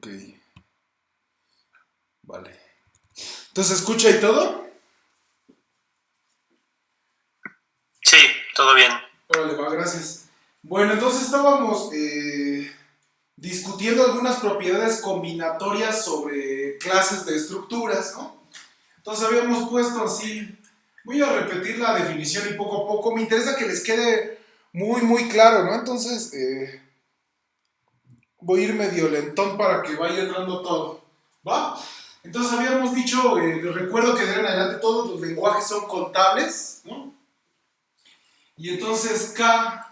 Ok, vale. Entonces, ¿escucha y todo? Sí, todo bien. Órale, va, gracias. Bueno, entonces estábamos discutiendo algunas propiedades combinatorias sobre clases de estructuras, ¿no? Entonces habíamos puesto así, voy a repetir la definición y poco a poco, me interesa que les quede muy claro, ¿no? Entonces, voy a ir medio lentón para que vaya entrando todo, ¿va? Entonces habíamos dicho, les recuerdo que de ahora en adelante todos los lenguajes son contables, ¿no? Y entonces K,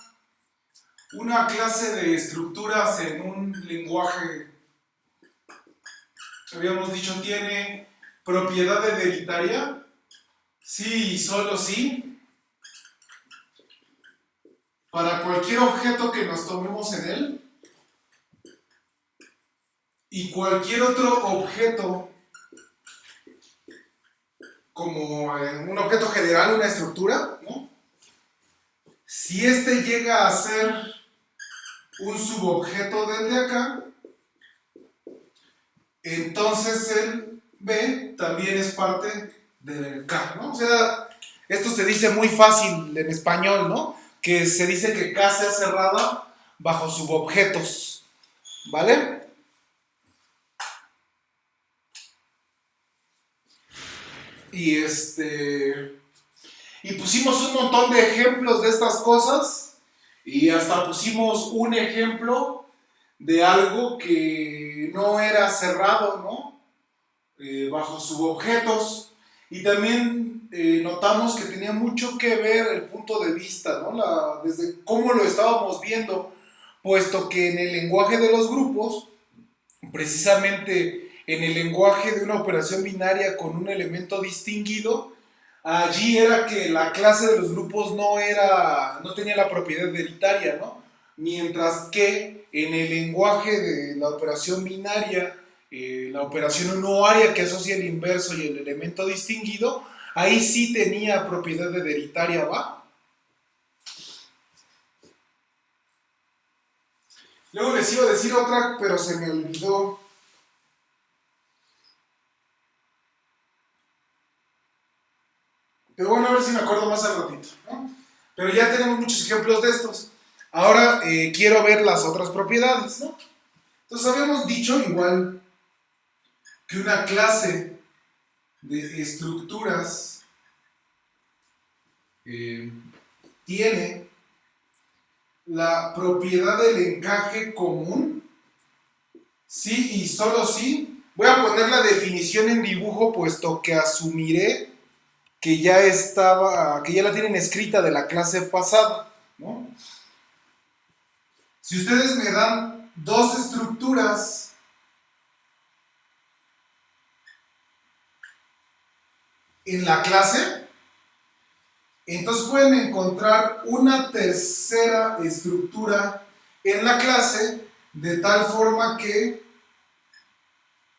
una clase de estructuras en un lenguaje, habíamos dicho, tiene propiedad de deritaria, sí y solo sí, para cualquier objeto que nos tomemos en él, y cualquier otro objeto, como un objeto general, una estructura, ¿no? Si este llega a ser un subobjeto del de acá, entonces el B también es parte del K, ¿no? O sea, esto se dice muy fácil en español, ¿no? Que se dice que K sea cerrada bajo subobjetos, ¿vale? Y pusimos un montón de ejemplos de estas cosas y hasta pusimos un ejemplo de algo que no era cerrado, ¿no? Bajo subobjetos. Y también notamos que tenía mucho que ver el punto de vista, ¿no? Desde cómo lo estábamos viendo, puesto que en el lenguaje de los grupos, precisamente en el lenguaje de una operación binaria con un elemento distinguido, allí era que la clase de los grupos no tenía la propiedad hereditaria, ¿no? Mientras que en el lenguaje de la operación binaria, la operación unoaria que asocia el inverso y el elemento distinguido, ahí sí tenía propiedad hereditaria, ¿va? Luego les iba a decir otra, pero se me olvidó. Pero bueno, a ver si me acuerdo más al ratito, ¿no? Pero ya tenemos muchos ejemplos de estos. Ahora quiero ver las otras propiedades, ¿no? Entonces habíamos dicho igual que una clase de estructuras tiene la propiedad del encaje común, sí y solo sí. Voy a poner la definición en dibujo, puesto que asumiré que ya la tienen escrita de la clase pasada, ¿no? Si ustedes me dan dos estructuras en la clase, entonces pueden encontrar una tercera estructura en la clase de tal forma que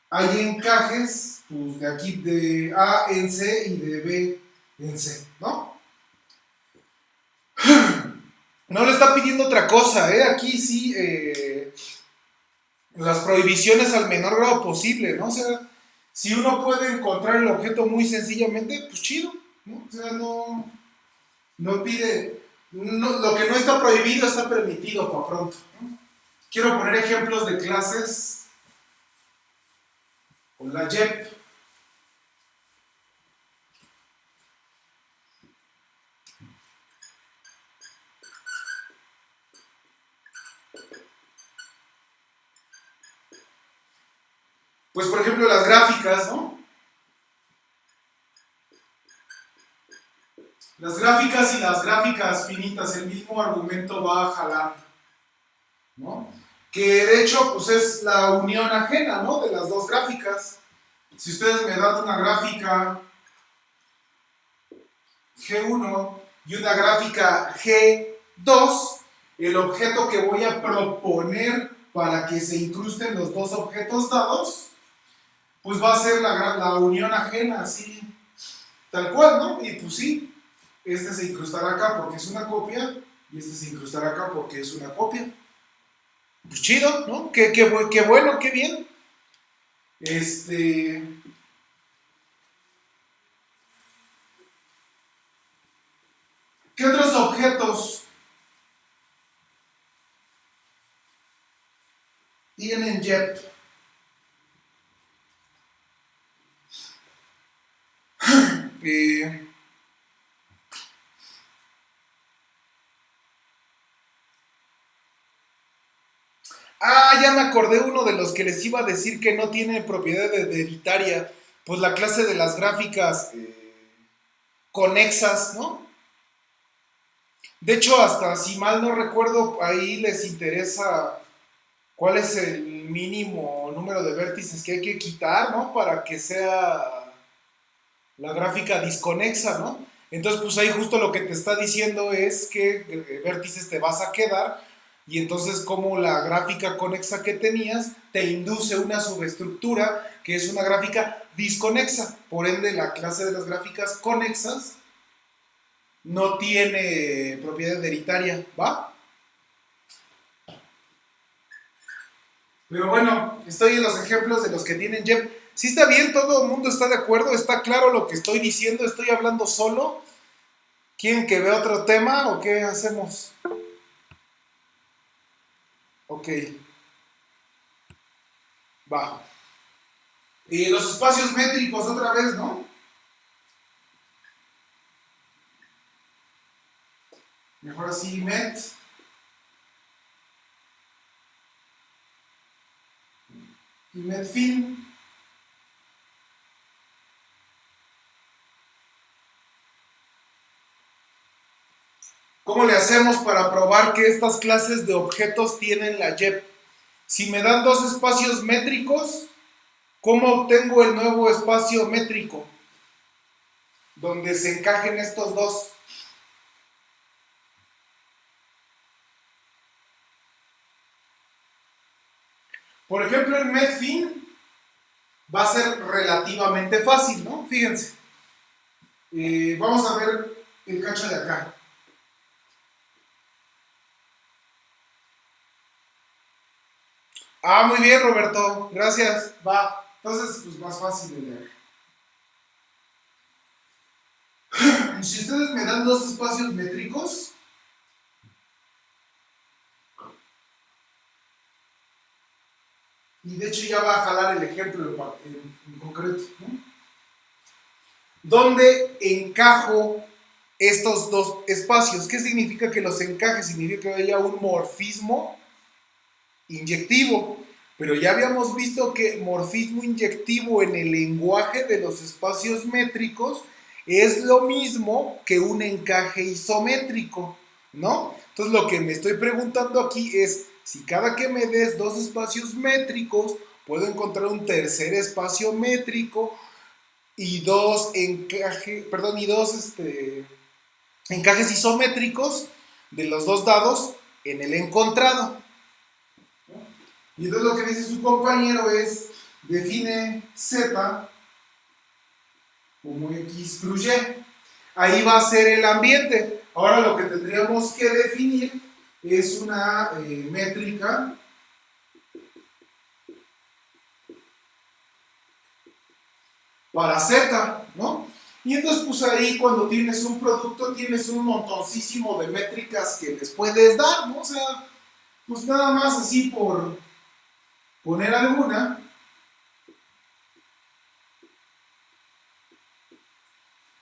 hay encajes, pues, de aquí de A en C y de B en C, ¿no? No le está pidiendo otra cosa, ¿eh? Aquí sí, las prohibiciones al menor grado posible, ¿no? O sea, si uno puede encontrar el objeto muy sencillamente, pues chido, ¿no? O sea, no pide, lo que no está prohibido está permitido por pronto, ¿no? Quiero poner ejemplos de clases con la JEP. Pues por ejemplo las gráficas, ¿no? Las gráficas y las gráficas finitas, el mismo argumento va a jalar, ¿no? Que de hecho, pues es la unión ajena, ¿no? De las dos gráficas. Si ustedes me dan una gráfica G1 y una gráfica G2, el objeto que voy a proponer para que se incrusten los dos objetos dados, pues va a ser la unión ajena, así, tal cual, ¿no? Y pues sí, este se incrustará acá porque es una copia y este se incrustará acá porque es una copia. Pues chido, ¿no? Qué bueno, qué bien. Este... ¿Qué otros objetos tienen JEP? Ya me acordé uno de los que les iba a decir que no tiene propiedad hereditaria. Pues la clase de las gráficas conexas, ¿no? De hecho, hasta si mal no recuerdo, ahí les interesa cuál es el mínimo número de vértices que hay que quitar, ¿no? Para que sea la gráfica disconexa, ¿no? Entonces, pues ahí justo lo que te está diciendo es que vértices te vas a quedar y entonces como la gráfica conexa que tenías te induce una subestructura que es una gráfica disconexa. Por ende, la clase de las gráficas conexas no tiene propiedad hereditaria, ¿va? Pero bueno, estoy en los ejemplos de los que tienen JEP. Sí está bien, todo el mundo está de acuerdo, está claro lo que estoy diciendo, estoy hablando solo. ¿Quieren que vea otro tema o qué hacemos? Ok, va. Y los espacios métricos otra vez, ¿no? Mejor así, met. Y metfin. ¿Cómo le hacemos para probar que estas clases de objetos tienen la JEP? Si me dan dos espacios métricos, ¿cómo obtengo el nuevo espacio métrico? Donde se encajen estos dos. Por ejemplo, en metfin va a ser relativamente fácil, ¿no? Fíjense. Vamos a ver el cacho de acá. Muy bien, Roberto. Gracias. Va. Entonces, pues más fácil el de acá. Si ustedes me dan dos espacios métricos, y de hecho ya va a jalar el ejemplo en concreto, ¿no? ¿Dónde encajo estos dos espacios? ¿Qué significa que los encaje? Significa que haya un morfismo inyectivo. Pero ya habíamos visto que morfismo inyectivo en el lenguaje de los espacios métricos es lo mismo que un encaje isométrico, ¿no? Entonces lo que me estoy preguntando aquí es si cada que me des dos espacios métricos puedo encontrar un tercer espacio métrico y dos encajes isométricos de los dos dados en el encontrado. Y entonces lo que dice su compañero es, define Z como X plus Y. Ahí va a ser el ambiente. Ahora lo que tendríamos que definir es una métrica para Z, ¿no? Y entonces pues ahí cuando tienes un producto tienes un montoncísimo de métricas que les puedes dar, ¿no? O sea, pues nada más así por poner alguna.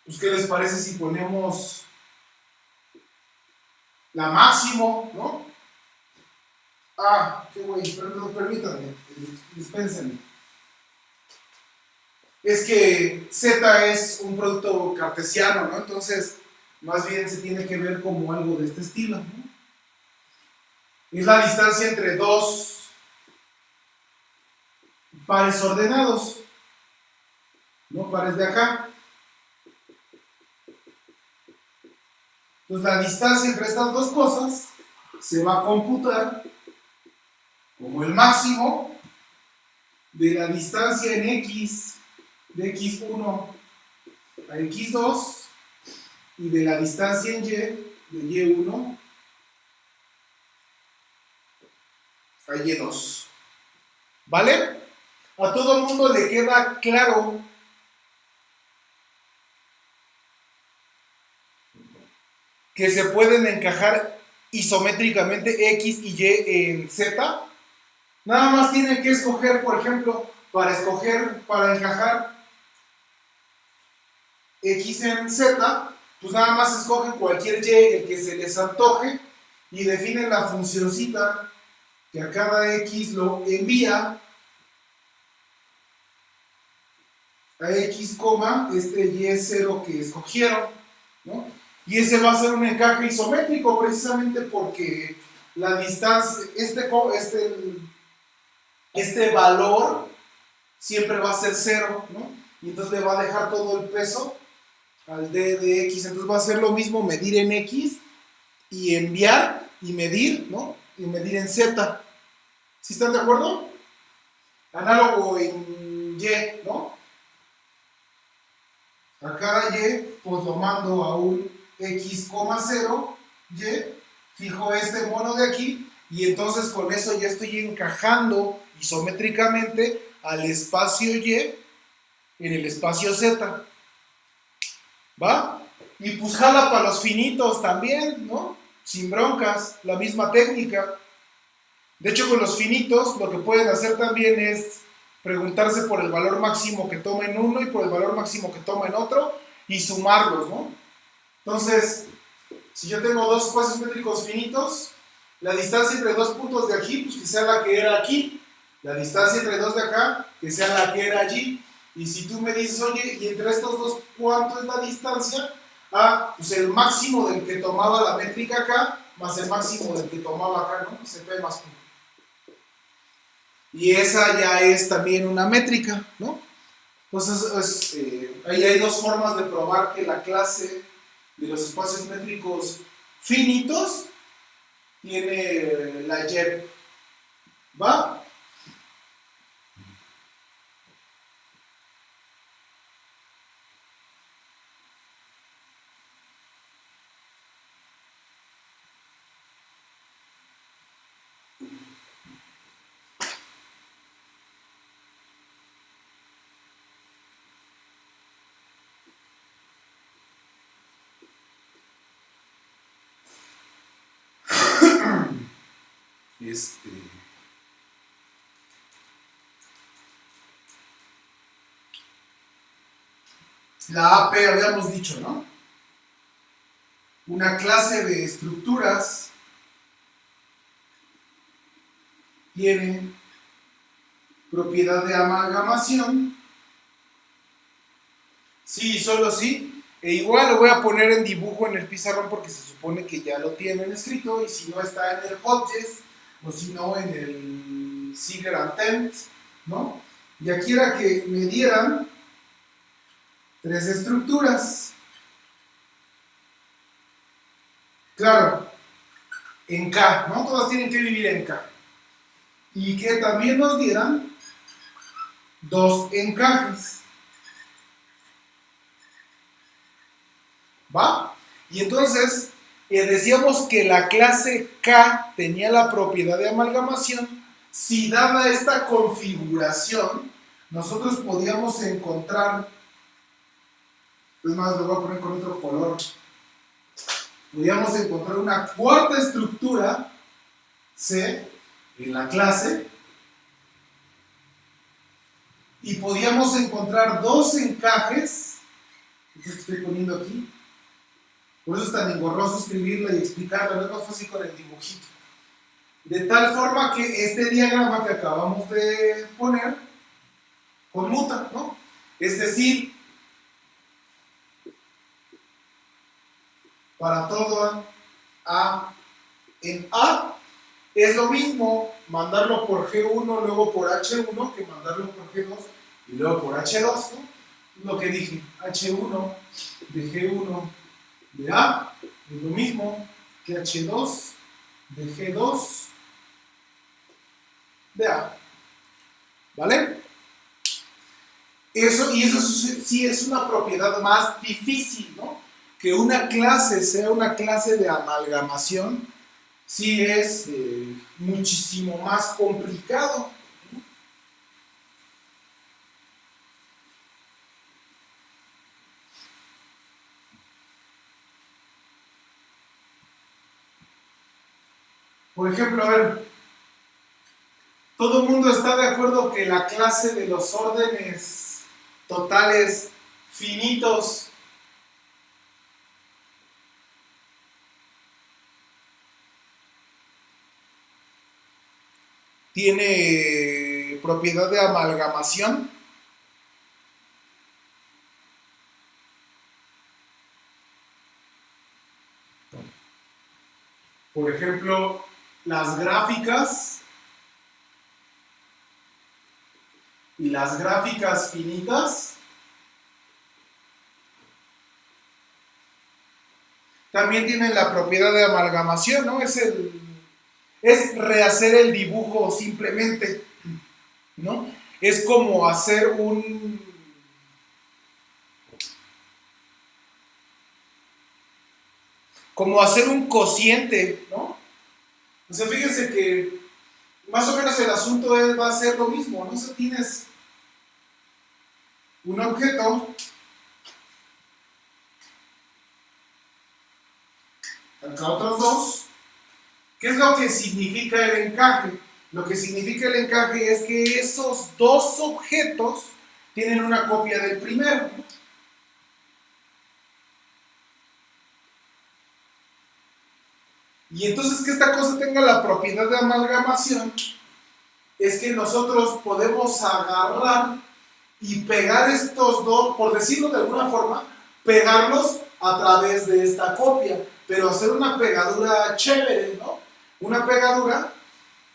Pues ¿qué les parece si ponemos la máximo, ¿no? Qué güey, perdón, permítanme, dispénsenme. Es que Z es un producto cartesiano, ¿no? Entonces, más bien se tiene que ver como algo de este estilo, ¿no? Es la distancia entre dos pares ordenados, ¿no? Pares de acá. Entonces, la distancia entre estas dos cosas se va a computar como el máximo de la distancia en X de X1 a X2 y de la distancia en Y de Y1 a Y2. ¿Vale? A todo el mundo le queda claro que se pueden encajar isométricamente X y Y en Z. Nada más tienen que escoger, por ejemplo, para encajar X en Z, pues nada más escogen cualquier Y, el que se les antoje, y definen la funcioncita que a cada X lo envía a X, este Y0 que escogieron, ¿no? Y ese va a ser un encaje isométrico precisamente porque la distancia, este valor siempre va a ser 0, ¿no? Y entonces le va a dejar todo el peso al D de X. Entonces va a ser lo mismo medir en X y enviar y medir, ¿no? Y medir en Z. ¿Sí están de acuerdo? Análogo en Y, ¿no? A cada Y, pues lo mando a un X, 0, Y, fijo este mono de aquí, y entonces con eso ya estoy encajando isométricamente al espacio Y en el espacio Z. ¿Va? Y pues jala para los finitos también, ¿no? Sin broncas, la misma técnica. De hecho, con los finitos lo que pueden hacer también es preguntarse por el valor máximo que toma en uno y por el valor máximo que toma en otro y sumarlos, ¿no? Entonces, si yo tengo dos espacios métricos finitos, la distancia entre dos puntos de aquí, pues que sea la que era aquí. La distancia entre dos de acá, que sea la que era allí. Y si tú me dices, oye, y entre estos dos, ¿cuánto es la distancia? Ah, pues el máximo del que tomaba la métrica acá, más el máximo del que tomaba acá, ¿no? CP más 1. Y esa ya es también una métrica, ¿no? Entonces, ahí hay dos formas de probar que la clase de los espacios métricos finitos tiene la Y. ¿Va? La AP habíamos dicho, ¿no? Una clase de estructuras tiene propiedad de amalgamación. Sí, solo sí. E igual lo voy a poner en dibujo en el pizarrón porque se supone que ya lo tienen escrito, y si no está en el Hodges, o si no en el Ziegler and Tent, ¿no? Y aquí era que me dieran tres estructuras. Claro, en K, ¿no? Todas tienen que vivir en K. Y que también nos dieran dos encajes. ¿Va? Y entonces decíamos que la clase K tenía la propiedad de amalgamación. Si dada esta configuración, nosotros podíamos encontrar, es más, lo voy a poner con otro color, podíamos encontrar una cuarta estructura C en la clase, y podíamos encontrar dos encajes, esto que estoy poniendo aquí. Por eso es tan engorroso escribirla y explicarla, no es más fácil con el dibujito. De tal forma que este diagrama que acabamos de poner conmuta, ¿no? Es decir, para todo A en A es lo mismo mandarlo por G1, luego por H1, que mandarlo por G2 y luego por H2, ¿no? Lo que dije, H1 de G1 de A es lo mismo que H2 de G2 de A. ¿Vale? Eso sí es una propiedad más difícil, ¿no? Que una clase sea una clase de amalgamación, sí es muchísimo más complicado. Por ejemplo, a ver, todo el mundo está de acuerdo que la clase de los órdenes totales finitos tiene propiedad de amalgamación. Por ejemplo, las gráficas y las gráficas finitas también tienen la propiedad de amalgamación, ¿no? Es rehacer el dibujo simplemente, ¿no? Es como hacer un cociente, ¿no? O sea, fíjense que más o menos el asunto va a ser lo mismo, ¿no? O sea, tienes un objeto, acá otros dos. ¿Qué es lo que significa el encaje? Lo que significa el encaje es que esos dos objetos tienen una copia del primero, ¿no? Y entonces que esta cosa tenga la propiedad de amalgamación es que nosotros podemos agarrar y pegar estos dos, por decirlo de alguna forma, pegarlos a través de esta copia, pero hacer una pegadura chévere, ¿no? Una pegadura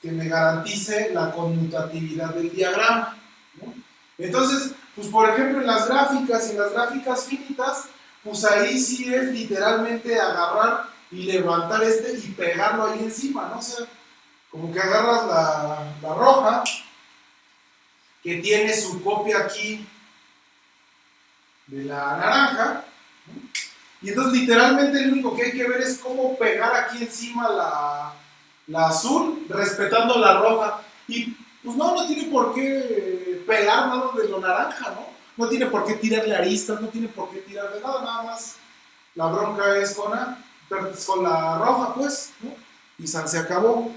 que me garantice la conmutatividad del diagrama, ¿no? Entonces, pues por ejemplo en las gráficas y en las gráficas finitas, pues ahí sí es literalmente agarrar y levantar y pegarlo ahí encima, ¿no? O sea, como que agarras la roja, que tiene su copia aquí de la naranja, ¿no? Y entonces literalmente lo único que hay que ver es cómo pegar aquí encima la azul, respetando la roja. Y pues no tiene por qué pelar nada de lo naranja, ¿no? No tiene por qué tirarle aristas, no tiene por qué tirarle nada, nada más. La bronca es con la roja, pues, ¿no? Y se acabó.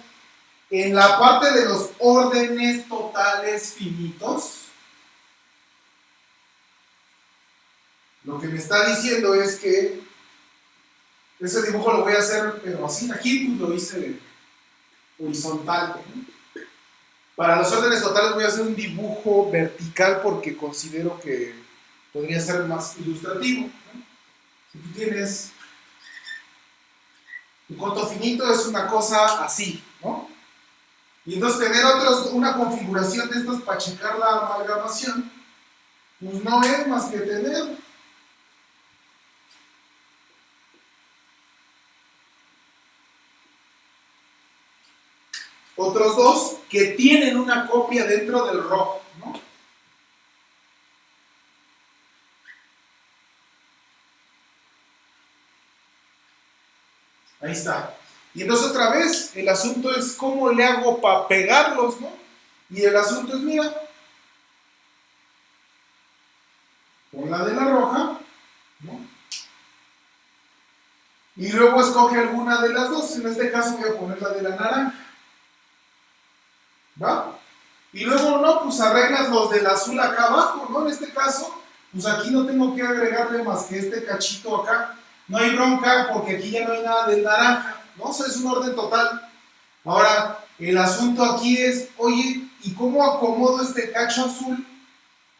En la parte de los órdenes totales finitos, lo que me está diciendo es que ese dibujo lo voy a hacer, pero así, aquí pues lo hice horizontal, ¿no? Para los órdenes totales voy a hacer un dibujo vertical porque considero que podría ser más ilustrativo, ¿no? Si tú tienes tu coto finito es una cosa así, ¿no? Y entonces tener una configuración de estas para checar la amalgamación, pues no es más que tener otros dos que tienen una copia dentro del rojo, ¿no? Ahí está. Y entonces otra vez, el asunto es cómo le hago para pegarlos, ¿no? Y el asunto es, mira, pon la de la roja, ¿no? Y luego escoge alguna de las dos. En este caso voy a poner la de la naranja, ¿va? Y luego, no, pues arreglas los del azul acá abajo, ¿no? En este caso, pues aquí no tengo que agregarle más que este cachito acá. No hay bronca porque aquí ya no hay nada del naranja, ¿no? O sea, es un orden total. Ahora, el asunto aquí es, oye, ¿y cómo acomodo este cacho azul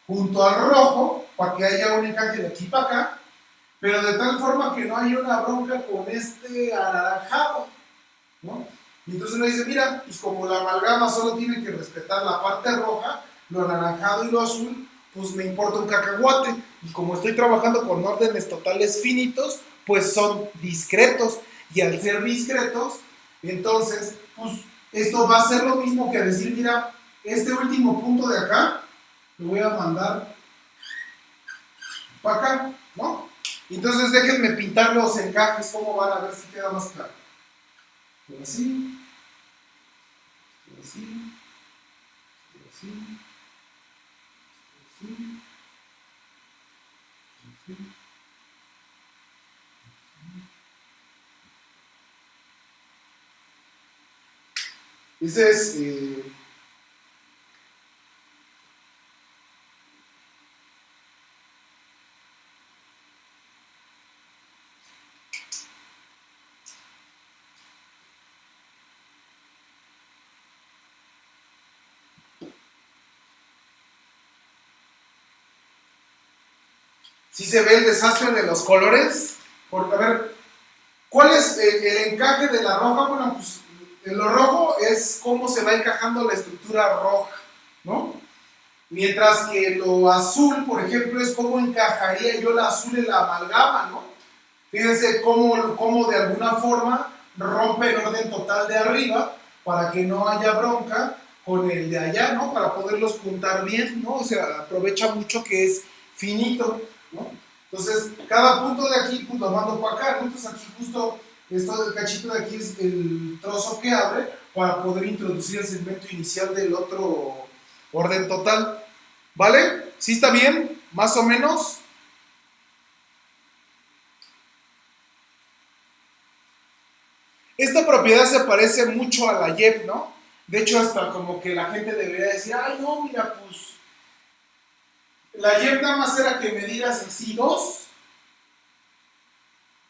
junto al rojo para que haya un encaje de aquí para acá? Pero de tal forma que no haya una bronca con este anaranjado, ¿no? Y entonces uno dice, mira, pues como la amalgama solo tiene que respetar la parte roja, lo anaranjado y lo azul, pues me importa un cacahuate. Y como estoy trabajando con órdenes totales finitos, pues son discretos. Y al ser discretos, entonces, pues esto va a ser lo mismo que decir, mira, este último punto de acá, lo voy a mandar para acá, ¿no? Entonces déjenme pintar los encajes, cómo van a ver si queda más claro. Así, así, así, así, así. Ese es... ¿sí se ve el desastre de los colores? Porque, a ver, ¿cuál es el encaje de la roja? Bueno, pues lo rojo es cómo se va encajando la estructura roja, ¿no? Mientras que lo azul, por ejemplo, es cómo encajaría yo la azul en la amalgama, ¿no? Fíjense cómo de alguna forma rompe el orden total de arriba para que no haya bronca con el de allá, ¿no? Para poderlos juntar bien, ¿no? O sea, aprovecha mucho que es finito, ¿no? Entonces, cada punto de aquí, pues lo mando para acá, ¿no? Entonces aquí justo, el cachito de aquí es el trozo que abre para poder introducir el segmento inicial del otro orden total, ¿vale? ¿Sí está bien? ¿Más o menos? Esta propiedad se parece mucho a la YEP, ¿no? De hecho, hasta como que la gente debería decir, ay, no, mira, pues, la YEP nada más era que me dieras así dos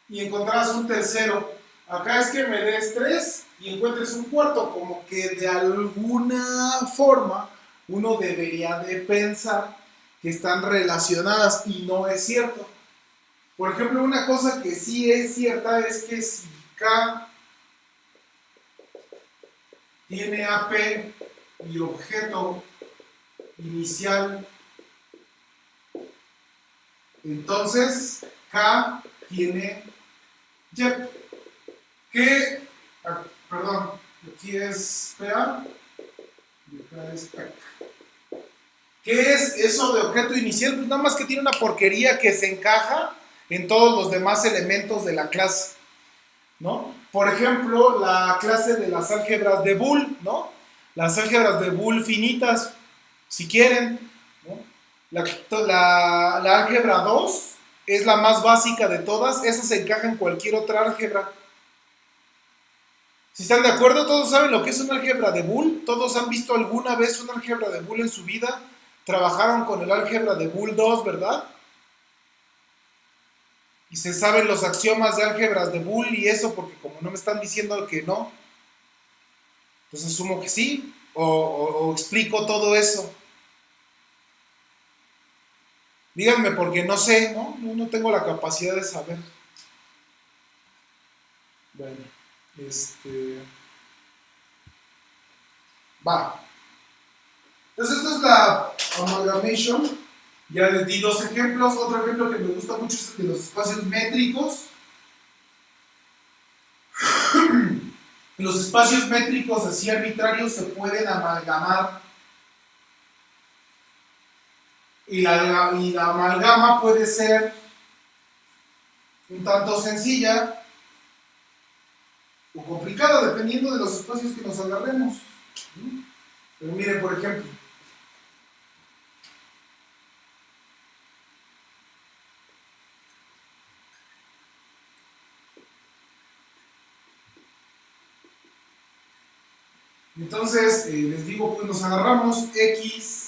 y encontraras un tercero. Acá es que me des tres y encuentres un cuarto, como que de alguna forma uno debería de pensar que están relacionadas y no es cierto. Por ejemplo, una cosa que sí es cierta es que si K tiene AP y objeto inicial, entonces K tiene YEP. ¿Qué? Perdón, aquí es PA y acá es PEC. ¿Qué es eso de objeto inicial? Pues nada más que tiene una porquería que se encaja en todos los demás elementos de la clase, ¿no? Por ejemplo, la clase de las álgebras de Boole, ¿no? Las álgebras de Boole finitas, si quieren, ¿no? La álgebra 2 es la más básica de todas, esa se encaja en cualquier otra álgebra. Si están de acuerdo, todos saben lo que es una álgebra de Boole, todos han visto alguna vez una álgebra de Boole en su vida, trabajaron con el álgebra de Boole 2, ¿verdad? Y se saben los axiomas de álgebras de Boole y eso, porque como no me están diciendo que no, pues asumo que sí, o explico todo eso. Díganme porque no sé, ¿no? No tengo la capacidad de saber. Bueno, va. Entonces esto es la amalgamation. Ya les di dos ejemplos. Otro ejemplo que me gusta mucho es el de los espacios métricos. Los espacios métricos así arbitrarios se pueden amalgamar. Y la amalgama puede ser un tanto sencilla o complicada, dependiendo de los espacios que nos agarremos. Pero miren, por ejemplo, entonces les digo, pues nos agarramos X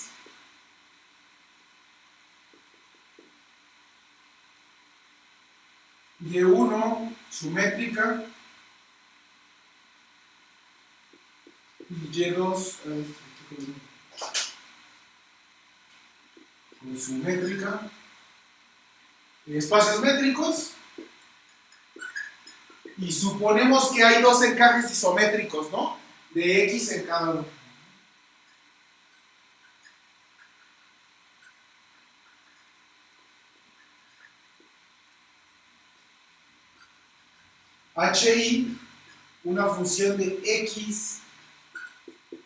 Y1, su métrica, y Y2, con su métrica, espacios métricos, y suponemos que hay dos encajes isométricos, ¿no? De X en cada uno. HI, una función de X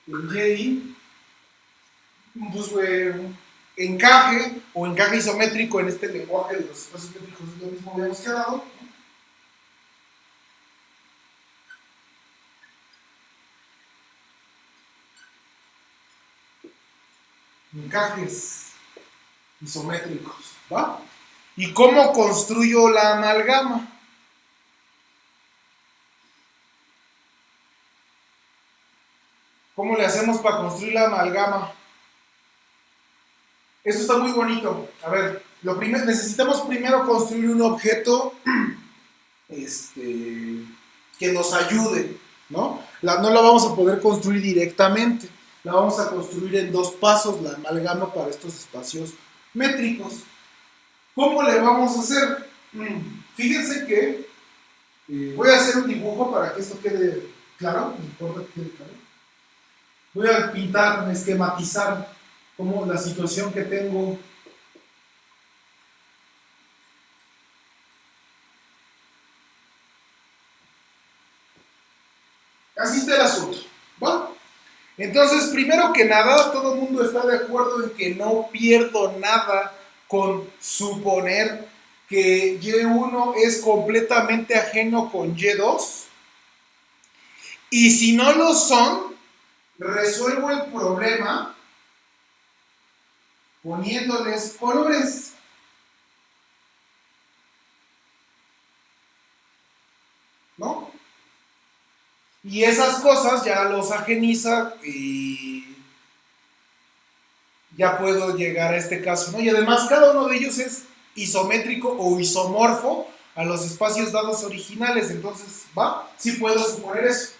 en Y, pues, encaje o encaje isométrico en este lenguaje de los espacios métricos es lo mismo que habíamos quedado, ¿no? Encajes isométricos, ¿va? ¿Y cómo construyo la amalgama? ¿Cómo le hacemos para construir la amalgama? Esto está muy bonito. A ver, necesitamos primero construir un objeto que nos ayude, ¿no? No la vamos a poder construir directamente. La vamos a construir en dos pasos, la amalgama para estos espacios métricos. ¿Cómo le vamos a hacer? Fíjense que voy a hacer un dibujo para que esto quede claro. No importa que quede claro. Voy a pintar, esquematizar como la situación que tengo. Así está el asunto, ¿va? Entonces, primero que nada, todo el mundo está de acuerdo en que no pierdo nada con suponer que Y1 es completamente ajeno con Y2. Y si no lo son, resuelvo el problema poniéndoles colores. ¿No? Y esas cosas ya los ageniza y ya puedo llegar a este caso, ¿no? Y además cada uno de ellos es isométrico o isomorfo a los espacios dados originales, entonces, ¿va? Sí puedo suponer eso.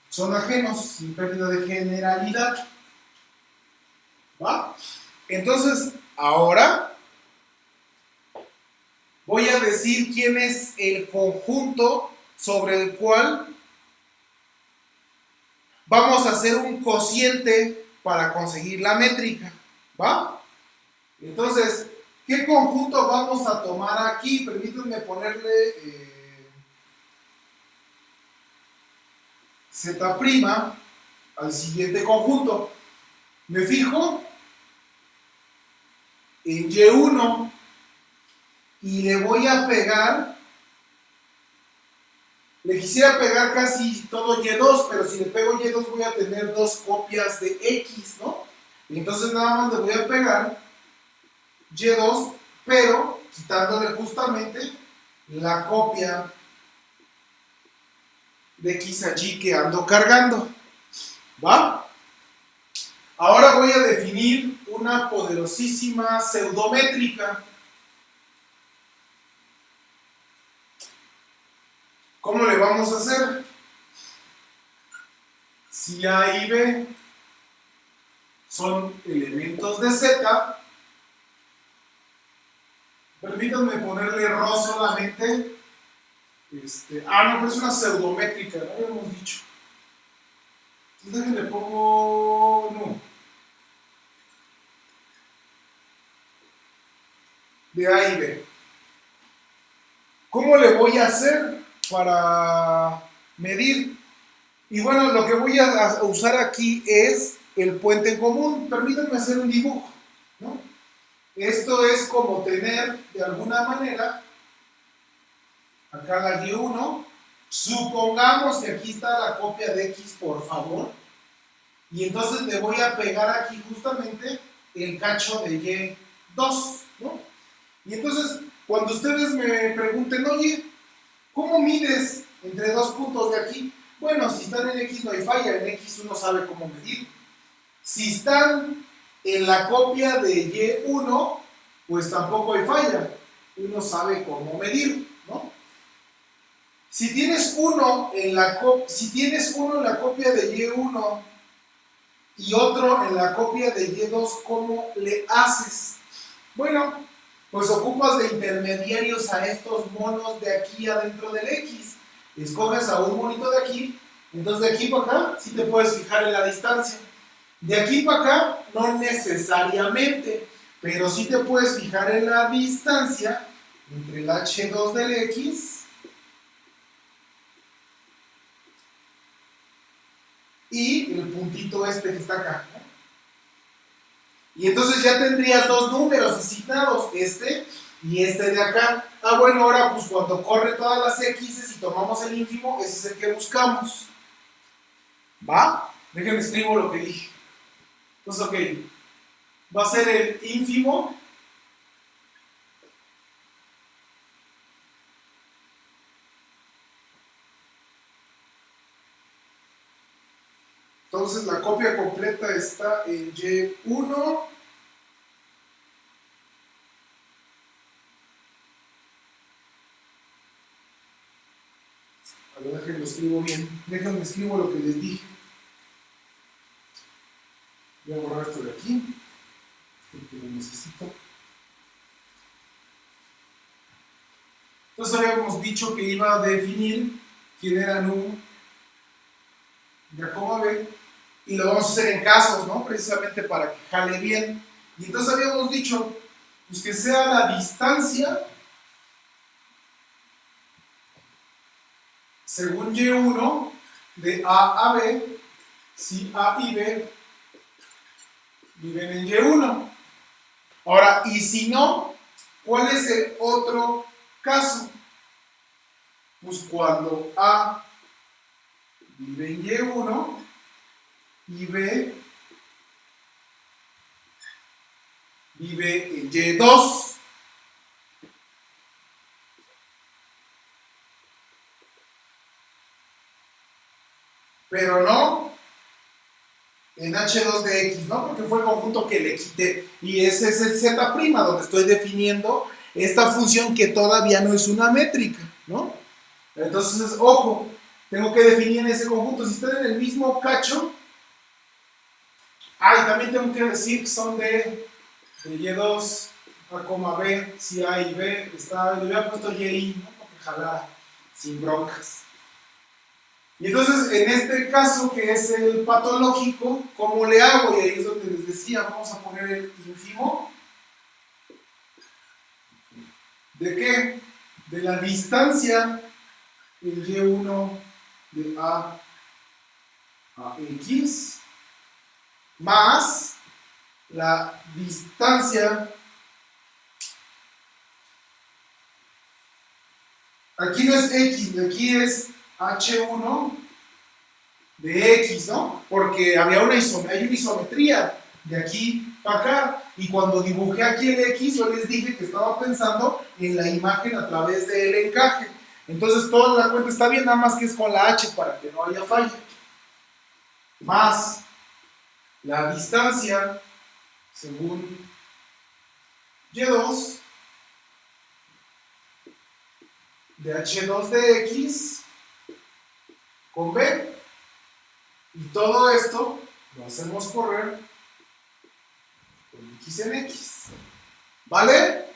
Son ajenos, sin pérdida de generalidad. ¿Va? Entonces, ahora voy a decir quién es el conjunto sobre el cual vamos a hacer un cociente para conseguir la métrica, ¿va? Entonces, ¿qué conjunto vamos a tomar aquí? Permítanme ponerle Z' al siguiente conjunto. Me fijo en Y1 y le voy a pegar, le quisiera pegar casi todo Y2, pero si le pego Y2 voy a tener dos copias de X, ¿no? Y entonces nada más le voy a pegar Y2, pero quitándole justamente la copia de X allí que ando cargando. ¿Va? Ahora voy a definir una poderosísima pseudométrica. ¿Cómo le vamos a hacer? Si A y B son elementos de Z, permítanme ponerle RO solamente. No, pero es una pseudométrica, no habíamos dicho. Entonces le pongo no. De A y B. ¿Cómo le voy a hacer para medir? Y bueno, lo que voy a usar aquí es el puente en común. Permítanme hacer un dibujo, ¿no? Esto es como tener, de alguna manera, acá la Y1. Supongamos que aquí está la copia de X, por favor. Y entonces le voy a pegar aquí justamente el cacho de Y2, ¿no? Y entonces, cuando ustedes me pregunten, oye, ¿cómo mides entre dos puntos de aquí? Bueno, si están en X no hay falla, en X uno sabe cómo medir. Si están en la copia de Y1, pues tampoco hay falla, uno sabe cómo medir, ¿no? Si tienes uno en la copia de Y1 y otro en la copia de Y2, ¿cómo le haces? Bueno, pues ocupas de intermediarios a estos monos de aquí adentro del X. Escoges a un monito de aquí, entonces de aquí para acá sí te puedes fijar en la distancia. De aquí para acá no necesariamente, pero sí te puedes fijar en la distancia entre el H2 del X y el puntito este que está acá, ¿no? Y entonces ya tendrías dos números asignados, este y este de acá. Bueno, ahora pues cuando corre todas las X y tomamos el ínfimo, ese es el que buscamos. ¿Va? Déjenme escribo lo que dije. Entonces, ok, va a ser el ínfimo Entonces la copia completa está en Y1. A ver, déjenme escribo bien. Déjenme escribo lo que les dije. Voy a borrar esto de aquí, porque lo necesito. Entonces habíamos dicho que iba a definir quién era Nu de A, B, y lo vamos a hacer en casos, ¿no? Precisamente para que jale bien. Y entonces habíamos dicho, pues que sea la distancia según Y1 de A a B, si A y B viven en Y1. Ahora, y si no, ¿cuál es el otro caso? Pues cuando A vive en Y1 y B vive en Y2. Pero no en H2 de X, ¿no? Porque fue el conjunto que le quité. Y ese es el Z', donde estoy definiendo esta función que todavía no es una métrica, ¿no? Entonces, ojo, tengo que definir en ese conjunto. Si están en el mismo cacho, y también tengo que decir que son de Y2 a, B, si A y B está, le había puesto Y, ¿no? Porque jalara sin broncas. Y entonces, en este caso, que es el patológico, ¿cómo le hago? Y ahí es donde les decía, vamos a poner el ínfimo. ¿De qué? De la distancia, el Y1 de A a X, más la distancia, aquí no es X, aquí es H1 de X, ¿no? Porque hay una isometría de aquí para acá, y cuando dibujé aquí el X, yo les dije que estaba pensando en la imagen a través del encaje. Entonces toda la cuenta está bien, nada más que es con la H para que no haya falla. Más la distancia según Y2 de H2 de X con B. Y todo esto lo hacemos correr con X en X. ¿Vale?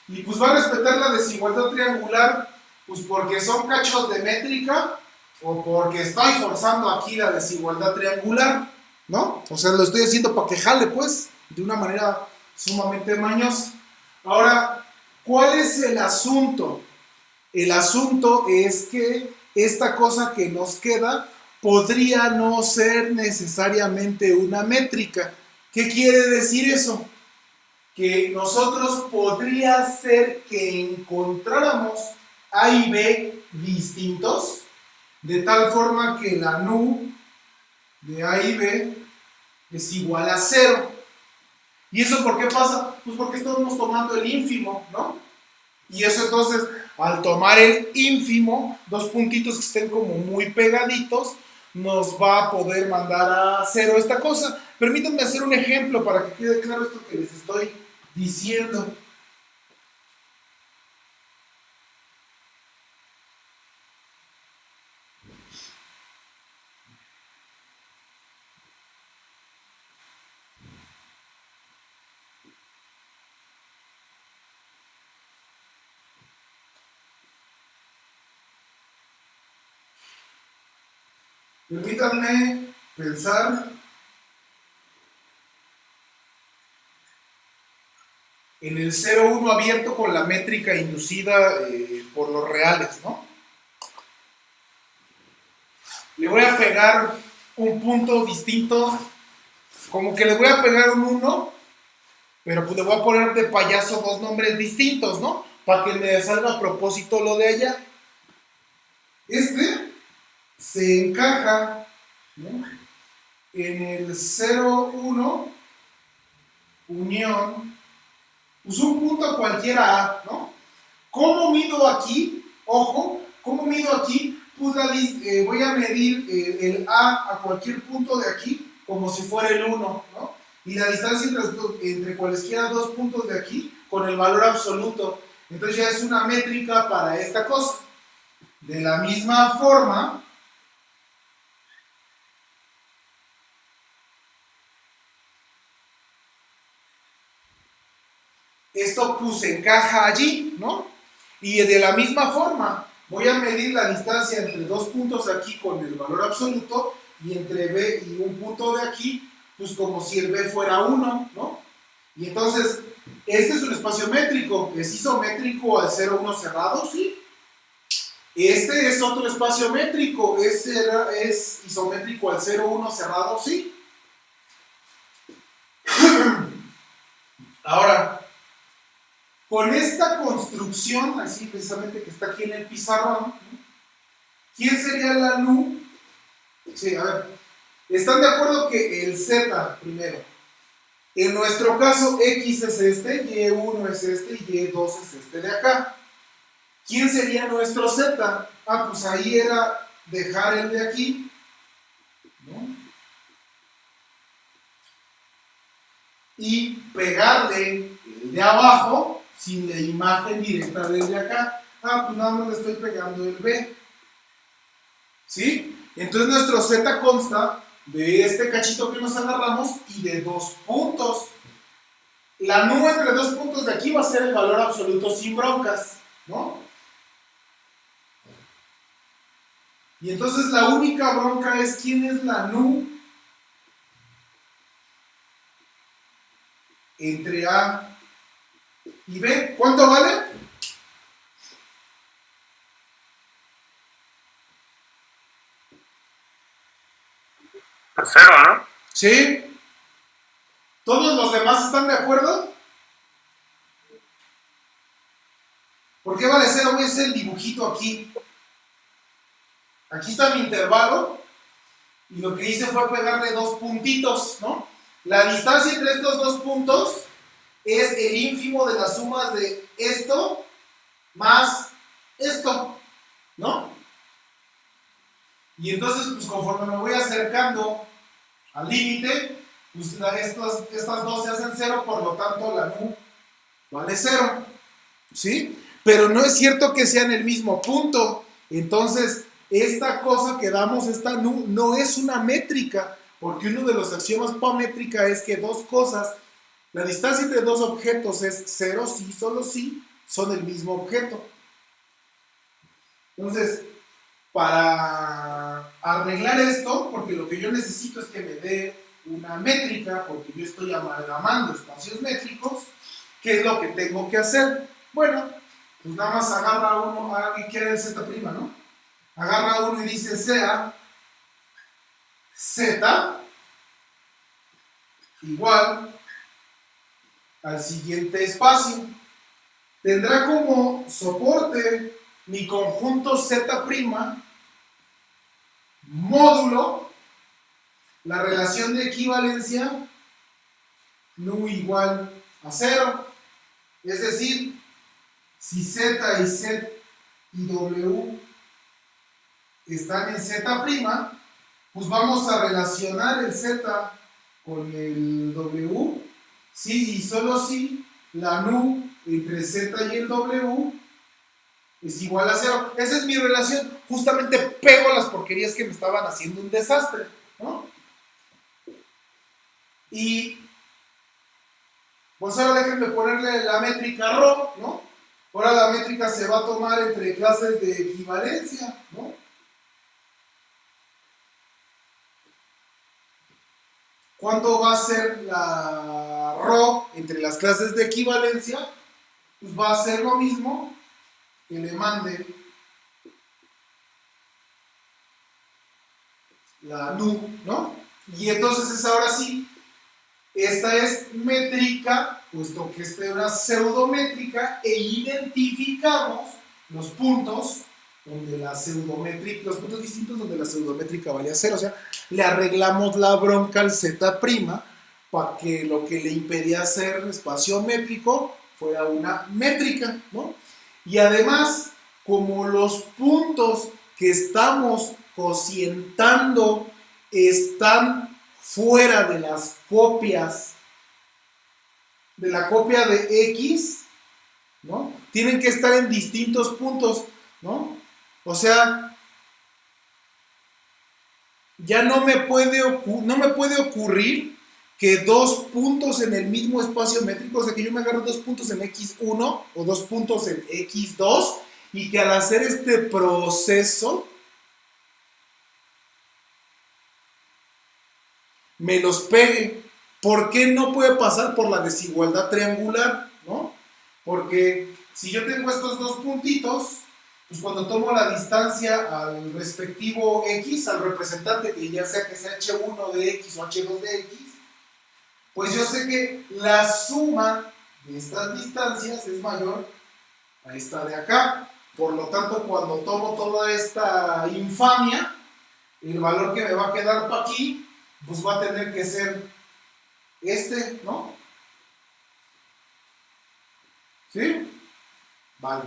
Y pues va a respetar la desigualdad triangular, pues porque son cachos de métrica o porque estoy forzando aquí la desigualdad triangular, ¿no? O sea, lo estoy haciendo para que jale, pues, de una manera sumamente mañosa. Ahora, ¿cuál es el asunto? El asunto es que esta cosa que nos queda podría no ser necesariamente una métrica. ¿Qué quiere decir eso? Que nosotros podría ser que encontráramos A y B distintos, de tal forma que la nu de A y B es igual a 0. ¿Y eso por qué pasa? Pues porque estamos tomando el ínfimo, ¿no? Y eso entonces, al tomar el ínfimo, dos puntitos que estén como muy pegaditos, nos va a poder mandar a 0 esta cosa. Permítanme hacer un ejemplo para que quede claro esto que les estoy diciendo. Permítanme pensar en el 0,1 abierto con la métrica inducida por los reales, ¿no? Le voy a pegar un punto distinto, como que le voy a pegar un 1, pero pues le voy a poner de payaso dos nombres distintos, ¿no? Para que me salga a propósito lo de allá. Este se encaja, ¿no?, en el 0,1 unión, pues un punto cualquiera A, ¿no? ¿Cómo mido aquí? Ojo, ¿cómo mido aquí? pues voy a medir el A cualquier punto de aquí como si fuera el 1, ¿no? Y la distancia entre cualesquiera dos puntos de aquí con el valor absoluto. Entonces ya es una métrica para esta cosa. De la misma forma, esto pues encaja allí, ¿no? Y de la misma forma, voy a medir la distancia entre dos puntos aquí con el valor absoluto y entre B y un punto de aquí, pues como si el B fuera 1, ¿no? Y entonces, este es un espacio métrico. ¿Es isométrico al 0, 1 cerrado? Sí. Este es otro espacio métrico. ¿Es isométrico al 0, 1 cerrado? Sí. Ahora, con esta construcción, así precisamente que está aquí en el pizarrón, ¿quién sería la nu? Sí, a ver. ¿Están de acuerdo que el z, primero, en nuestro caso x es este, y1 es este y y2 es este de acá? ¿Quién sería nuestro z? Ah, pues ahí era dejar el de aquí, ¿no? Y pegarle el de abajo sin la imagen directa desde acá. Ah, pues nada más le estoy pegando el B. ¿Sí? Entonces nuestro z consta de este cachito que nos agarramos y de dos puntos. La nu entre dos puntos de aquí va a ser el valor absoluto sin broncas, ¿no? Y entonces la única bronca es quién es la nu entre A y B. ¿Cuánto vale? Pues 0, ¿no? ¿Sí? ¿Todos los demás están de acuerdo? ¿Por qué vale 0? Voy a hacer el dibujito aquí. Aquí está mi intervalo. Y lo que hice fue pegarle dos puntitos, ¿no? La distancia entre estos dos puntos es el ínfimo de las sumas de esto más esto, ¿no? Y entonces, pues conforme me voy acercando al límite, pues estas dos se hacen 0, por lo tanto la nu vale 0, ¿sí? Pero no es cierto que sean el mismo punto. Entonces, esta cosa que damos, esta nu, no es una métrica, porque uno de los axiomas para métrica es que dos cosas, la distancia entre dos objetos es 0 si, solo si son el mismo objeto. Entonces, para arreglar esto, porque lo que yo necesito es que me dé una métrica, porque yo estoy amalgamando espacios métricos, ¿qué es lo que tengo que hacer? Bueno, pues nada más agarra uno, alguien quiere el z', ¿no? Agarra uno y dice sea z igual al siguiente espacio. Tendrá como soporte mi conjunto z' módulo la relación de equivalencia nu igual a 0. Es decir, si z y z y w están en z', pues vamos a relacionar el z con el w, si y solo si la nu entre z y el w es igual a 0. Esa es mi relación. Justamente pego las porquerías que me estaban haciendo un desastre, ¿no? Y pues ahora déjenme ponerle la métrica ρ, ¿no? Ahora la métrica se va a tomar entre clases de equivalencia, ¿no? ¿Cuánto va a ser la ρ entre las clases de equivalencia? Pues va a ser lo mismo que le mande la nu, ¿no? Y entonces es ahora sí, esta es métrica, puesto que esta es una pseudométrica, e identificamos los puntos donde la pseudométrica, los puntos distintos donde la pseudométrica valía 0, o sea, le arreglamos la bronca al z' para que lo que le impedía hacer espacio métrico fuera una métrica, ¿no? Y además, como los puntos que estamos cocientando están fuera de las copias, de la copia de X, ¿no? Tienen que estar en distintos puntos, ¿no? O sea, ya no me puede ocurrir que dos puntos en el mismo espacio métrico, o sea, que yo me agarro dos puntos en X1 o dos puntos en X2 y que al hacer este proceso me los pegue. ¿Por qué no puede pasar por la desigualdad triangular? ¿No? Porque si yo tengo estos dos puntitos, pues cuando tomo la distancia al respectivo X, al representante, que ya sea que sea H1 de X o H2 de X, pues yo sé que la suma de estas distancias es mayor a esta de acá. Por lo tanto, cuando tomo toda esta infamia, el valor que me va a quedar para aquí, pues va a tener que ser este, ¿no? ¿Sí? Vale.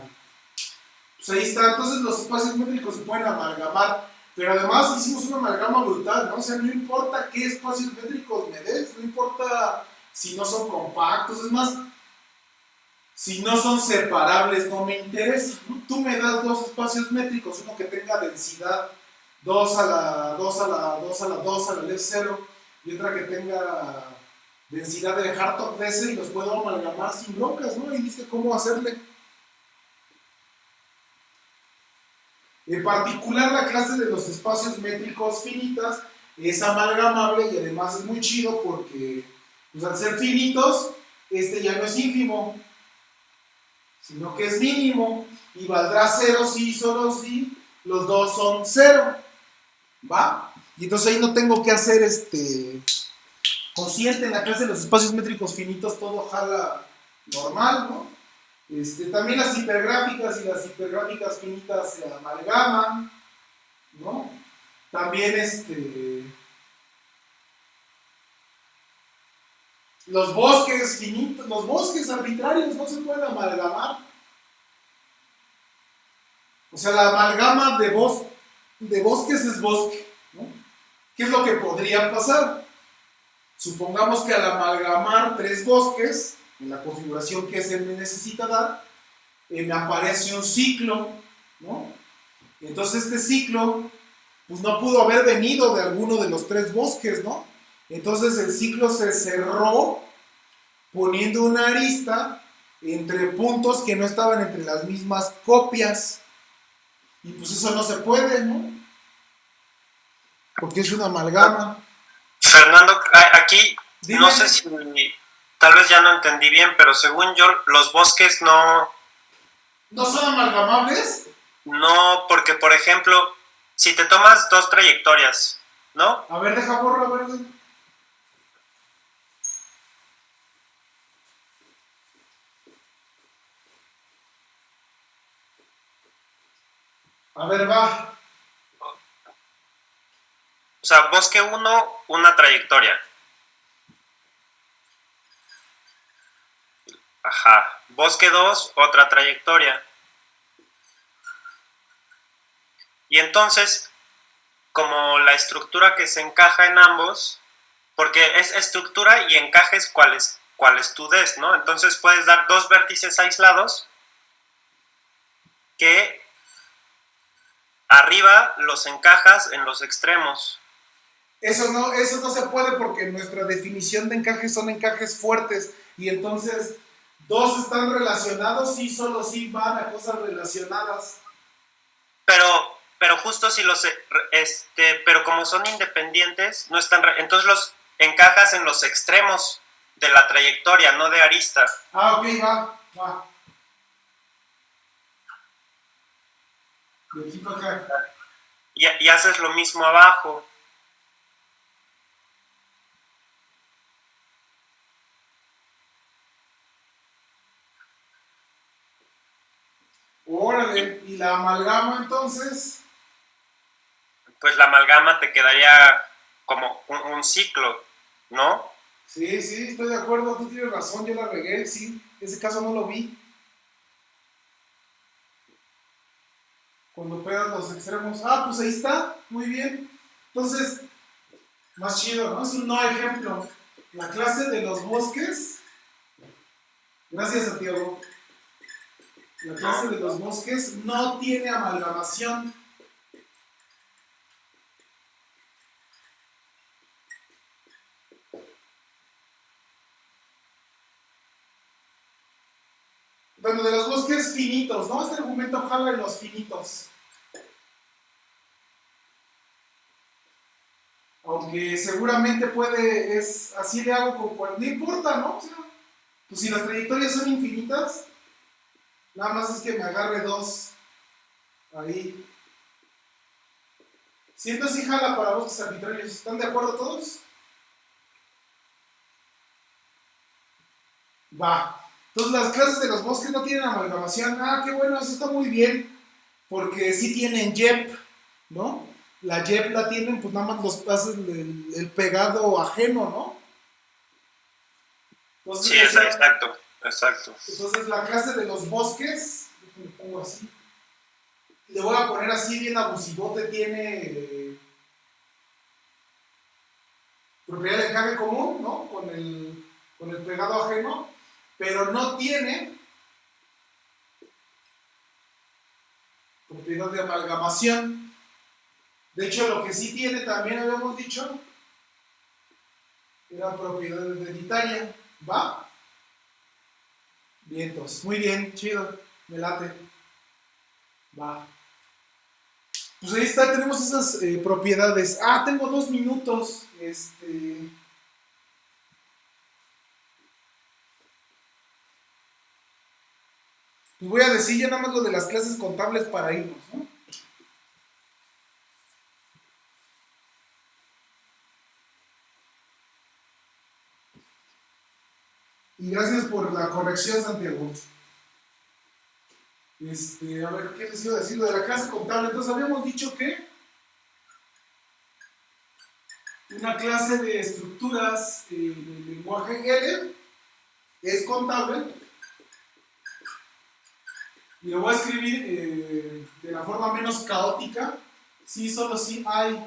Pues ahí está. Entonces los espacios métricos se pueden amalgamar, pero además hicimos una amalgama brutal, ¿no? O sea, no importa qué espacios métricos me des, no importa si no son compactos, es más, si no son separables, no me interesa, ¿no? Tú me das dos espacios métricos, uno que tenga densidad 2 a la 2 a la 2 a la 2 a la left 0 y otra que tenga densidad de Hartog de ese y los puedo amalgamar sin broncas, ¿no? Y dice cómo hacerle. En particular, la clase de los espacios métricos finitas es amalgamable y además es muy chido porque, pues, al ser finitos, este ya no es ínfimo, sino que es mínimo y valdrá 0 si solo si los dos son 0. ¿Va? Y entonces ahí no tengo que hacer consciente en la clase de los espacios métricos finitos, todo jala normal, ¿no? También las hipergráficas y las hipergráficas finitas se amalgaman, ¿no? También los bosques finitos, los bosques arbitrarios no se pueden amalgamar. O sea, la amalgama de bosques es bosque, ¿no? ¿Qué es lo que podría pasar? Supongamos que al amalgamar tres bosques, en la configuración que se me necesita dar, me aparece un ciclo, ¿no? Entonces este ciclo, pues no pudo haber venido de alguno de los tres bosques, ¿no? Entonces el ciclo se cerró poniendo una arista entre puntos que no estaban entre las mismas copias. Y pues eso no se puede, ¿no? Porque es una amalgama. Fernando, aquí Dime. no sé si tal vez ya no entendí bien, pero según yo los bosques no... ¿No son amalgamables? No, porque por ejemplo, si te tomas dos trayectorias, ¿no? A ver, deja borro, a ver. A ver, va. O sea, bosque 1, una trayectoria. Ajá. Bosque 2, otra trayectoria. Y entonces, como la estructura que se encaja en ambos, porque es estructura y encajes cuáles tú des, ¿no? Entonces puedes dar dos vértices aislados que arriba los encajas en los extremos. Eso no se puede porque nuestra definición de encajes son encajes fuertes y entonces dos están relacionados y solo sí van a cosas relacionadas. Pero justo si los pero como son independientes, no están, entonces los encajas en los extremos de la trayectoria, no de arista. Ah, ok, va. De aquí para acá. Y haces lo mismo abajo. Órale, ¿y la amalgama entonces? Pues la amalgama te quedaría como un ciclo, ¿no? Sí, estoy de acuerdo, tú tienes razón, yo la regué, sí, ese caso no lo vi. Cuando pegas los extremos. Ah, pues ahí está. Muy bien. Entonces, más chido, ¿no? Es un no ejemplo. La clase de los bosques. Gracias, Santiago. La clase de los bosques no tiene amalgamación. Bueno, de los bosques finitos, ¿no? Este argumento jala en los finitos. Aunque seguramente es así le hago con cual, no importa, ¿no? O sea, pues si las trayectorias son infinitas, nada más es que me agarre dos ahí. Siento así jala para bosques arbitrarios. ¿Están de acuerdo todos? Va. Entonces las clases de los bosques no tienen amalgamación. Ah, qué bueno, eso está muy bien. Porque sí tienen YEP, ¿no? La YEP la tienen, pues nada más los hacen el pegado ajeno, ¿no? Entonces, sí, exacto, exacto. Entonces la clase de los bosques, déjame pongo así. Le voy a poner así bien abusivote, tiene propiedad de encaje común, ¿no? Con el pegado ajeno, pero no tiene propiedad de amalgamación. De hecho, lo que sí tiene, también habíamos dicho, era propiedad hereditaria. ¿Va? Vientos. Muy bien, chido. Me late. Va. Pues ahí está, tenemos esas propiedades. Ah, tengo 2 minutos. Pues voy a decir ya nada más lo de las clases contables para irnos, ¿no? Y gracias por la corrección, Santiago. A ver, ¿qué les iba a decir? Lo de la clase contable. Entonces habíamos dicho que una clase de estructuras del lenguaje L es contable. Y lo voy a escribir de la forma menos caótica. Sí, solo si hay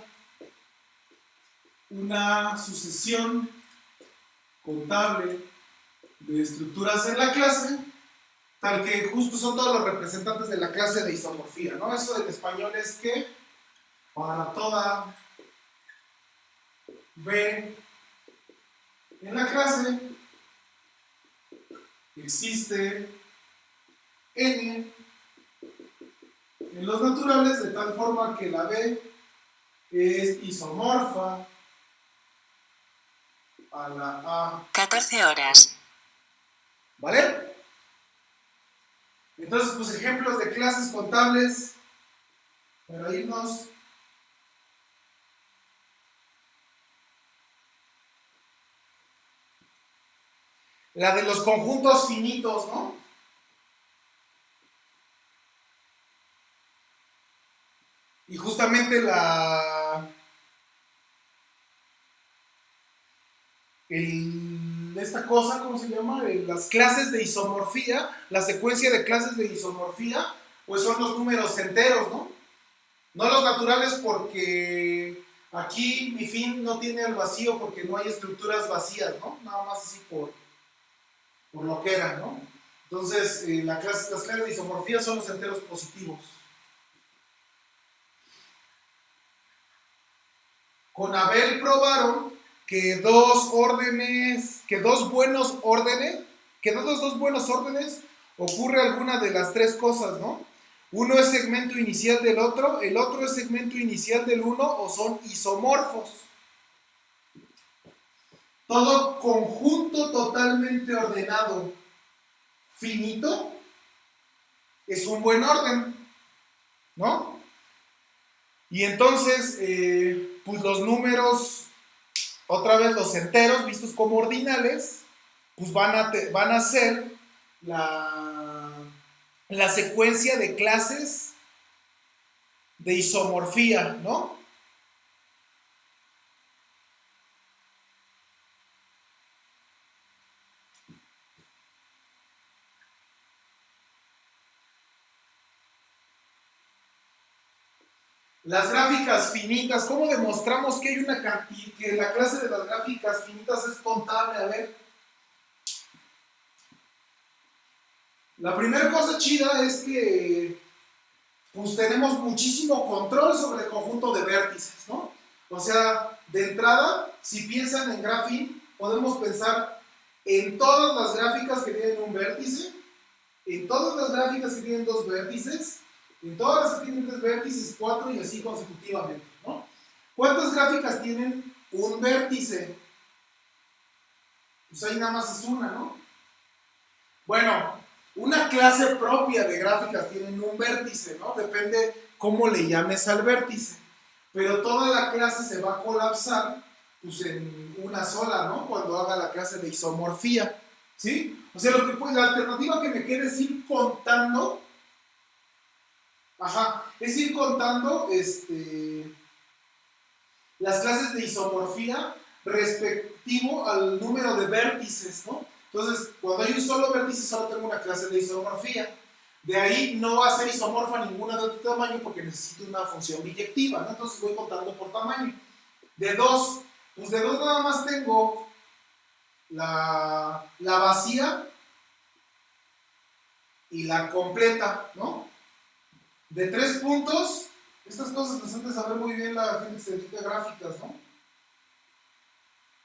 una sucesión contable de estructuras en la clase, tal que justo son todos los representantes de la clase de isomorfía, ¿no? Eso en español es que para toda B en la clase existe N en los naturales, de tal forma que la B es isomorfa a la A. 14 horas. ¿Vale? Entonces, pues ejemplos de clases contables para irnos. La de los conjuntos finitos, ¿no? Y justamente esta cosa, ¿cómo se llama? Las clases de isomorfía, la secuencia de clases de isomorfía, pues son los números enteros, ¿no? No los naturales porque aquí mi fin no tiene el vacío porque no hay estructuras vacías, ¿no? Nada más así por lo que era, ¿no? Entonces, las clases de isomorfía son los enteros positivos. Con Abel probaron que dos buenos órdenes ocurre alguna de las tres cosas, ¿no? Uno es segmento inicial del otro, el otro es segmento inicial del uno o son isomorfos. Todo conjunto totalmente ordenado finito es un buen orden, ¿no? Y entonces, pues los números, otra vez los enteros, vistos como ordinales, pues van a ser la secuencia de clases de isomorfía, ¿no? Las gráficas finitas, ¿cómo demostramos que hay una cantidad, que la clase de las gráficas finitas es contable? A ver. La primera cosa chida es que pues tenemos muchísimo control sobre el conjunto de vértices, ¿no? O sea, de entrada, si piensan en Graphing, podemos pensar en todas las gráficas que tienen un vértice, en todas las gráficas que tienen dos vértices, en todas las que tienen tres vértices, cuatro y así consecutivamente, ¿no? ¿Cuántas gráficas tienen un vértice? Pues ahí nada más es una, ¿no? Bueno, una clase propia de gráficas tienen un vértice, ¿no? Depende cómo le llames al vértice. Pero toda la clase se va a colapsar pues, en una sola, ¿no? Cuando haga la clase de isomorfía, ¿sí? O sea, pues, la alternativa que me queda es ir contando, es ir contando las clases de isomorfía respectivo al número de vértices, ¿no? Entonces, cuando hay un solo vértice, solo tengo una clase de isomorfía. De ahí no va a ser isomorfa ninguna de otro tamaño porque necesito una función biyectiva, ¿no? Entonces voy contando por tamaño. De 2, pues de 2 nada más tengo la vacía y la completa, ¿no? De 3 puntos, estas cosas las han de saber muy bien la gente que se dedica a gráficas, ¿no?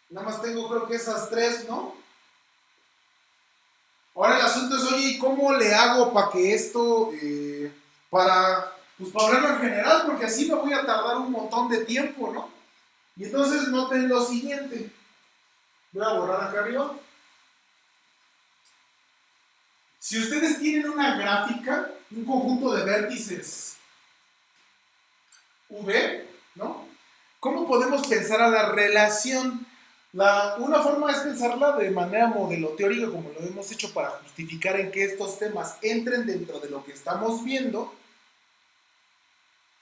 Nada más tengo creo que esas 3, ¿no? Ahora el asunto es, oye, ¿y cómo le hago para que esto, pues para hablarlo en general? Porque así me voy a tardar un montón de tiempo, ¿no? Y entonces noten lo siguiente. Voy a borrar acá arriba. Si ustedes tienen una gráfica, un conjunto de vértices V, ¿no? ¿Cómo podemos pensar a la relación? Una forma es pensarla de manera modelo teórica, como lo hemos hecho para justificar en que estos temas entren dentro de lo que estamos viendo,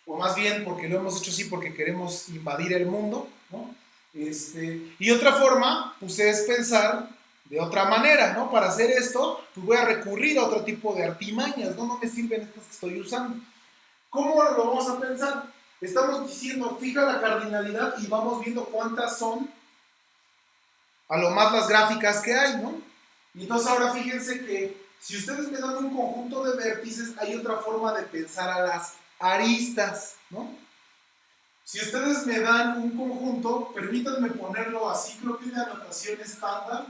o más bien porque lo hemos hecho así porque queremos invadir el mundo, ¿no? Y otra forma, pues es pensar de otra manera, ¿no? Para hacer esto, pues voy a recurrir a otro tipo de artimañas, ¿no? No me sirven estas que estoy usando. ¿Cómo lo vamos a pensar? Estamos diciendo, fija la cardinalidad y vamos viendo cuántas son a lo más las gráficas que hay, ¿no? Y entonces ahora fíjense que si ustedes me dan un conjunto de vértices, hay otra forma de pensar a las aristas, ¿no? Si ustedes me dan un conjunto, permítanme ponerlo así, creo que es la notación estándar.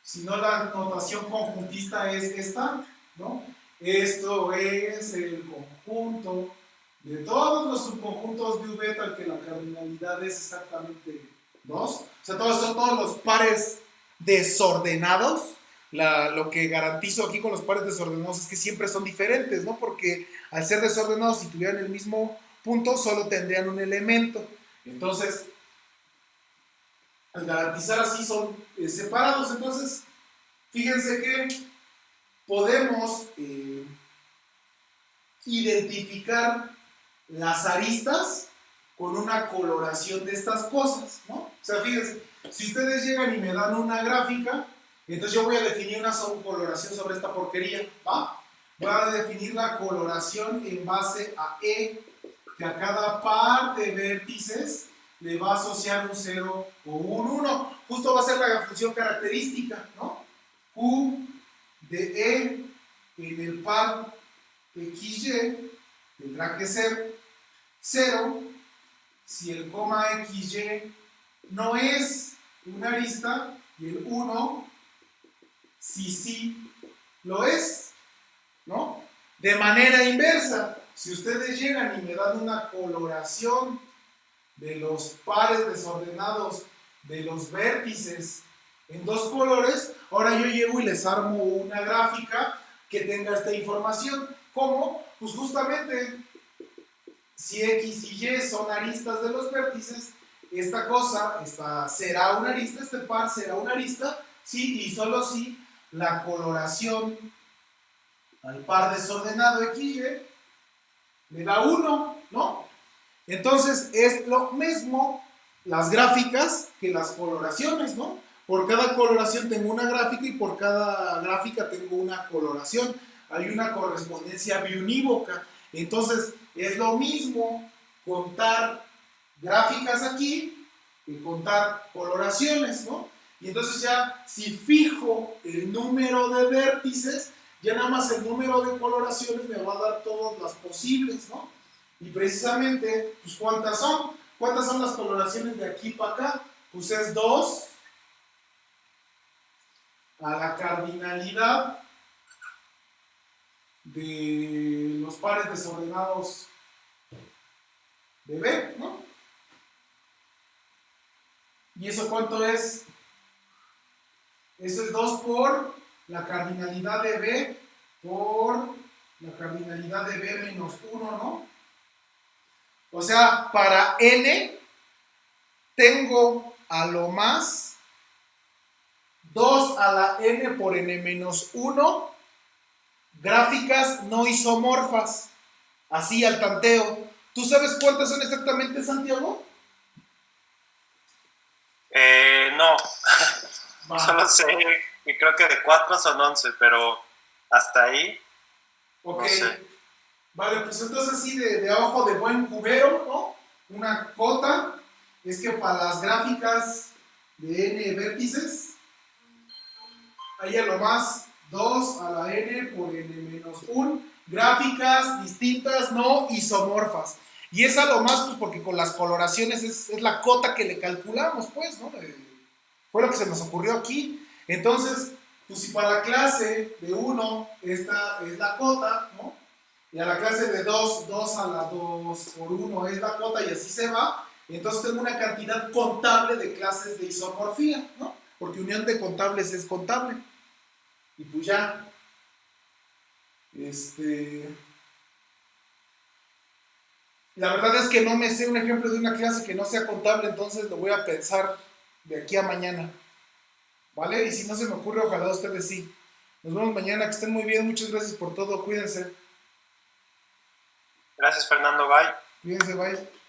Si no, la notación conjuntista es esta, ¿no? Esto es el conjunto de todos los subconjuntos de V, tal que la cardinalidad es exactamente 2. O sea, son todos los pares desordenados. Lo que garantizo aquí con los pares desordenados es que siempre son diferentes, ¿no? Porque al ser desordenados, si tuvieran el mismo punto, solo tendrían un elemento. Entonces, al garantizar así son separados. Entonces, fíjense que podemos identificar las aristas con una coloración de estas cosas, ¿no? O sea, fíjense, si ustedes llegan y me dan una gráfica, entonces yo voy a definir una coloración sobre esta porquería, ¿va? Voy a definir la coloración en base a E, que a cada par de vértices le va a asociar un 0 o un 1. Justo va a ser la función característica, ¿no? Q de E en el par XY tendrá que ser 0 si el coma XY no es una arista y el 1 si sí lo es, ¿no? De manera inversa, si ustedes llegan y me dan una coloración de los pares desordenados de los vértices en dos colores, ahora yo llego y les armo una gráfica que tenga esta información. ¿Cómo? Pues justamente si X y Y son aristas de los vértices, esta cosa será una arista, este par será una arista, sí y solo si la coloración al par desordenado XY le da 1, ¿no? Entonces es lo mismo las gráficas que las coloraciones, ¿no? Por cada coloración tengo una gráfica y por cada gráfica tengo una coloración. Hay una correspondencia biunívoca. Entonces, es lo mismo contar gráficas aquí que contar coloraciones, ¿no? Y entonces ya, si fijo el número de vértices, ya nada más el número de coloraciones me va a dar todas las posibles, ¿no? Y precisamente, pues ¿cuántas son? ¿Cuántas son las coloraciones de aquí para acá? Pues es 2 a la cardinalidad de los pares desordenados de B, ¿no? ¿Y eso cuánto es? Eso es 2 por la cardinalidad de B por la cardinalidad de B menos 1, ¿no? O sea, para N tengo a lo más 2 a la N por N menos 1 gráficas no isomorfas, así al tanteo. ¿Tú sabes cuántas son exactamente, Santiago? No, Va. solo sé que creo que de 4 son 11, pero hasta ahí Ok. no sé. Vale, pues entonces así de abajo de buen cubero, ¿no? Una cota es que para las gráficas de n vértices hay a lo más 2 a la n por n menos 1 gráficas distintas no isomorfas. Y es a lo más, pues porque con las coloraciones es la cota que le calculamos, pues, ¿no? Fue lo que se nos ocurrió aquí. Entonces, pues si para la clase de 1 esta es la cota, ¿no? Y a la clase de 2, 2 a la 2 por 1 es la cota y así se va. Entonces tengo una cantidad contable de clases de isomorfía, ¿no? Porque unión de contables es contable. Y pues ya, la verdad es que no me sé un ejemplo de una clase que no sea contable, entonces lo voy a pensar de aquí a mañana. ¿Vale? Y si no se me ocurre, ojalá ustedes sí. Nos vemos mañana, que estén muy bien, muchas gracias por todo, cuídense. Gracias, Fernando, bye. Cuídense, bye.